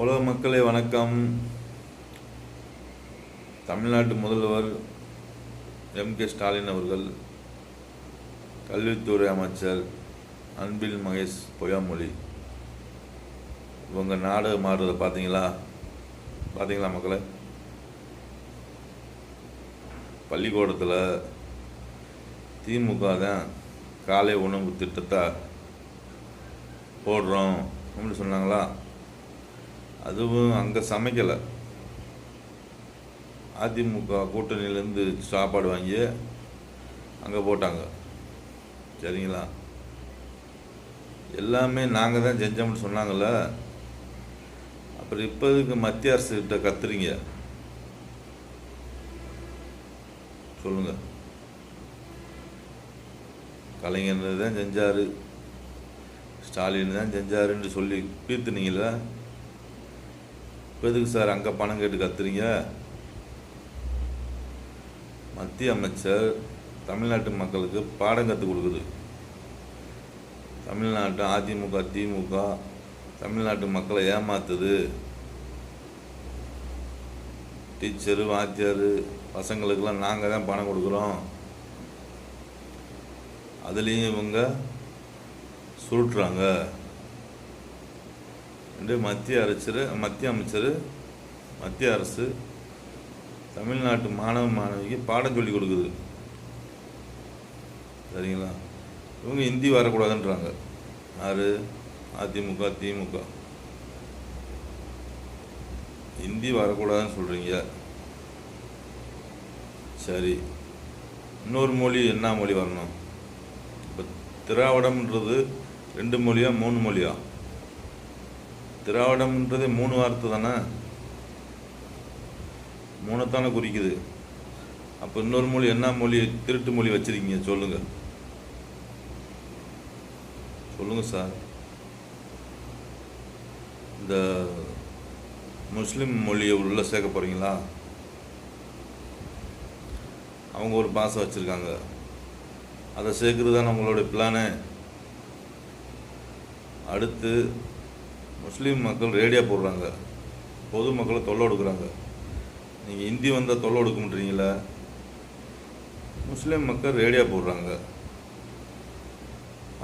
உலக மக்களே வணக்கம். தமிழ்நாட்டு முதல்வர் எம்.கே. ஸ்டாலின் அவர்கள், கல்வித்துறை அமைச்சர் அன்பில் மகேஷ் பொய்யாமொழி இவங்க நாடகம் ஆடுறதை பார்த்தீங்களா மக்களே? பள்ளிக்கூடத்தில் திமுக தான் காலை உணவு திட்டத்தை போடுறோம் அப்படின்னு சொன்னாங்களா? அதுவும் அங்கே சமைக்கலை. அதிமுக கூட்டணியிலேருந்து சாப்பாடு வாங்கி அங்கே போட்டாங்க. சரிங்களா? எல்லாமே நாங்கள் தான் செஞ்சோம்னு சொன்னாங்கள்ல. அப்புறம் இப்போதுக்கு மத்திய அரசுகிட்ட கத்துறீங்க? சொல்லுங்க. கலைஞர் தான் செஞ்சார், ஸ்டாலின் தான் செஞ்சாருன்னு சொல்லி பீர்த்துனீங்களா? இப்போ எதுக்கு சார் அங்கே பணம் கேட்டு கத்துறீங்க? மத்திய அமைச்சர் தமிழ்நாட்டு மக்களுக்கு பாடம் கற்றுக் கொடுக்குது. தமிழ்நாட்டு அதிமுக திமுக தமிழ்நாட்டு மக்களை ஏமாத்துது. டீச்சரு வாத்தியார் பசங்களுக்கெல்லாம் நாங்கள் தான் பணம் கொடுக்குறோம், அதுலேயும் இவங்க சுருட்டுறாங்க. மத்திய அரசு தமிழ்நாட்டு மாணவ மாணவிக்கு பாடம் சொல்லி கொடுக்குது. சரிங்களா? இவங்க ஹிந்தி வரக்கூடாதுன்றாங்க. யாரு? அதிமுக திமுக ஹிந்தி வரக்கூடாதுன்னு சொல்கிறீங்க. சரி, இன்னொரு மொழி என்ன மொழி வரணும்? இப்போ திராவிடம்ன்றது 2 மொழியா 3 மொழியா? திராவிடம்ன்றது 3 வார்த்தை தானே, 3 தானே குறிக்குது. அப்போ இன்னொரு மொழி என்ன மொழி? திருட்டு மொழி வச்சிருக்கீங்க. சொல்லுங்க சார். இந்த முஸ்லீம் மொழியை உள்ள சேர்க்க போறீங்களா? அவங்க ஒரு பாஷை வச்சிருக்காங்க, அதை சேர்க்கறது தானே உங்களுடைய பிளானு. அடுத்து முஸ்லீம் மக்கள் ரேடியோ போடுறாங்க, பொதுமக்களை தொல்லை கொடுக்குறாங்க. நீங்கள் ஹிந்தி வந்தால் தொல்லை கொடுக்குன்றீங்களா? முஸ்லீம் மக்கள் ரேடியோ போடுறாங்க,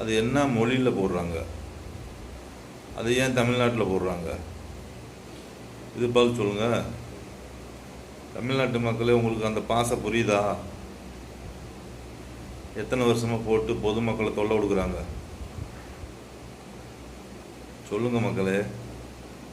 அது என்ன மொழியில் போடுறாங்க? அது ஏன் தமிழ்நாட்டில் போடுறாங்க? இது பதில் சொல்லுங்கள். தமிழ்நாட்டு மக்களே, உங்களுக்கு அந்த பாசை புரியுதா? எத்தனை வருஷமாக போட்டு பொதுமக்களை தொல்லை கொடுக்குறாங்க? சொல்லுங்க மக்களே.